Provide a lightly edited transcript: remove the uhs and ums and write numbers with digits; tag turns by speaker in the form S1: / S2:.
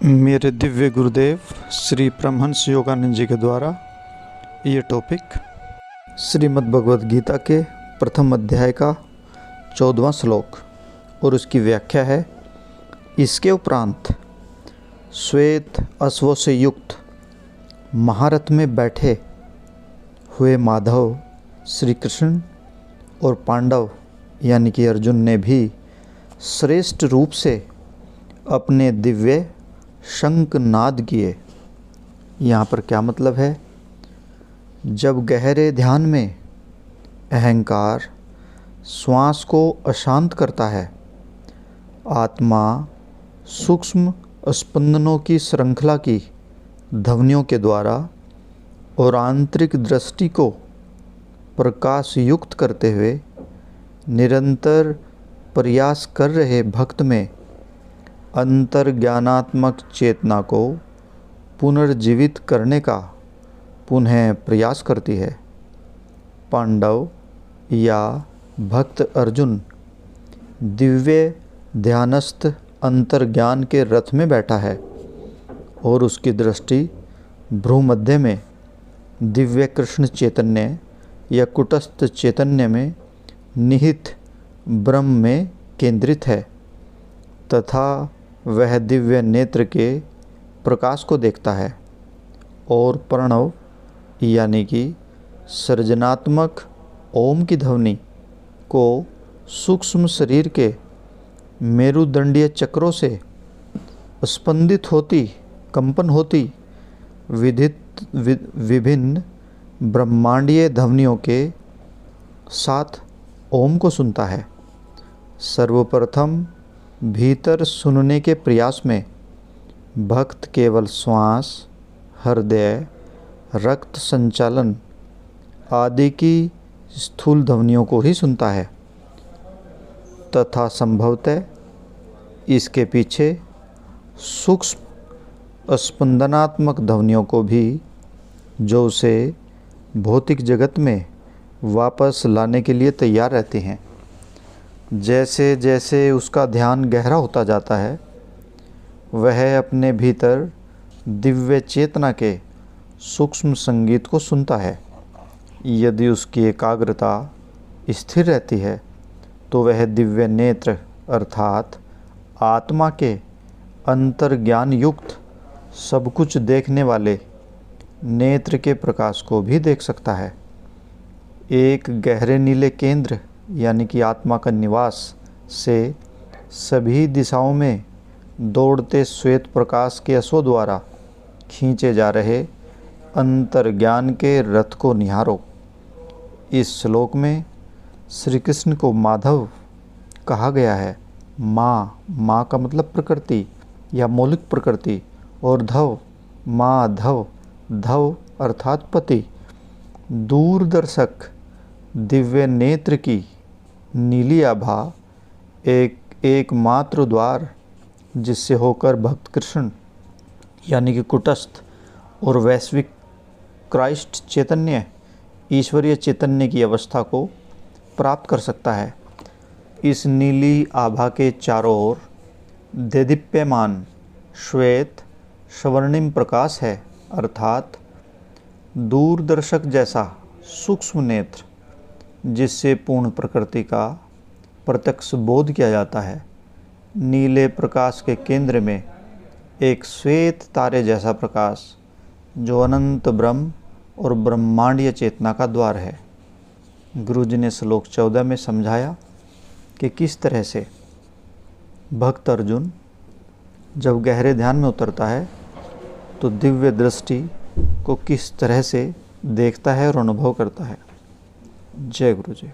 S1: मेरे दिव्य गुरुदेव श्री परमहंस योगानंद जी के द्वारा ये टॉपिक श्रीमद् भगवद गीता के प्रथम अध्याय का 14वां श्लोक और उसकी व्याख्या है। इसके उपरांत श्वेत अश्वों से युक्त महारथ में बैठे हुए माधव श्री कृष्ण और पांडव यानी कि अर्जुन ने भी श्रेष्ठ रूप से अपने दिव्य शंख नाद किए। यहाँ पर क्या मतलब है? जब गहरे ध्यान में अहंकार श्वास को अशांत करता है, आत्मा सूक्ष्म स्पंदनों की श्रृंखला की ध्वनियों के द्वारा और आंतरिक दृष्टि को प्रकाश युक्त करते हुए निरंतर प्रयास कर रहे भक्त में अंतर्ज्ञानात्मक चेतना को पुनर्जीवित करने का पुनः प्रयास करती है। पांडव या भक्त अर्जुन दिव्य ध्यानस्थ अंतर्ज्ञान के रथ में बैठा है और उसकी दृष्टि भ्रूमध्य में दिव्य कृष्ण चैतन्य या कुटस्थ चैतन्य में निहित ब्रह्म में केंद्रित है तथा वह दिव्य नेत्र के प्रकाश को देखता है और प्रणव यानी कि सृजनात्मक ओम की ध्वनि को सूक्ष्म शरीर के मेरुदंडीय चक्रों से स्पंदित होती कंपन होती विभिन्न ब्रह्मांडीय ध्वनियों के साथ ओम को सुनता है। सर्वप्रथम भीतर सुनने के प्रयास में भक्त केवल श्वास, हृदय, रक्त संचालन आदि की स्थूल ध्वनियों को ही सुनता है तथा संभवतः इसके पीछे सूक्ष्म स्पंदनात्मक ध्वनियों को भी, जो उसे भौतिक जगत में वापस लाने के लिए तैयार रहती हैं। जैसे जैसे उसका ध्यान गहरा होता जाता है, वह अपने भीतर दिव्य चेतना के सूक्ष्म संगीत को सुनता है। यदि उसकी एकाग्रता स्थिर रहती है तो वह दिव्य नेत्र अर्थात आत्मा के अंतर्ज्ञान युक्त सब कुछ देखने वाले नेत्र के प्रकाश को भी देख सकता है। एक गहरे नीले केंद्र यानी कि आत्मा का निवास से सभी दिशाओं में दौड़ते श्वेत प्रकाश के अश्वों द्वारा खींचे जा रहे अंतर्ज्ञान के रथ को निहारो। इस श्लोक में श्री कृष्ण को माधव कहा गया है। माँ का मतलब प्रकृति या मौलिक प्रकृति और धव माधव धव अर्थात पति। दूरदर्शक दिव्य नेत्र की नीली आभा एकमात्र द्वार जिससे होकर भक्त कृष्ण यानी कि कुटस्थ और वैश्विक क्राइस्ट चैतन्य ईश्वरीय चैतन्य की अवस्था को प्राप्त कर सकता है। इस नीली आभा के चारों ओर देदीप्यमान श्वेत स्वर्णिम प्रकाश है अर्थात दूरदर्शक जैसा सूक्ष्म नेत्र जिससे पूर्ण प्रकृति का प्रत्यक्ष बोध किया जाता है। नीले प्रकाश के केंद्र में एक श्वेत तारे जैसा प्रकाश जो अनंत ब्रह्म और ब्रह्मांडीय चेतना का द्वार है। गुरु जी ने श्लोक 14 में समझाया कि किस तरह से भक्त अर्जुन जब गहरे ध्यान में उतरता है तो दिव्य दृष्टि को किस तरह से देखता है और अनुभव करता है। जय गुरु जी।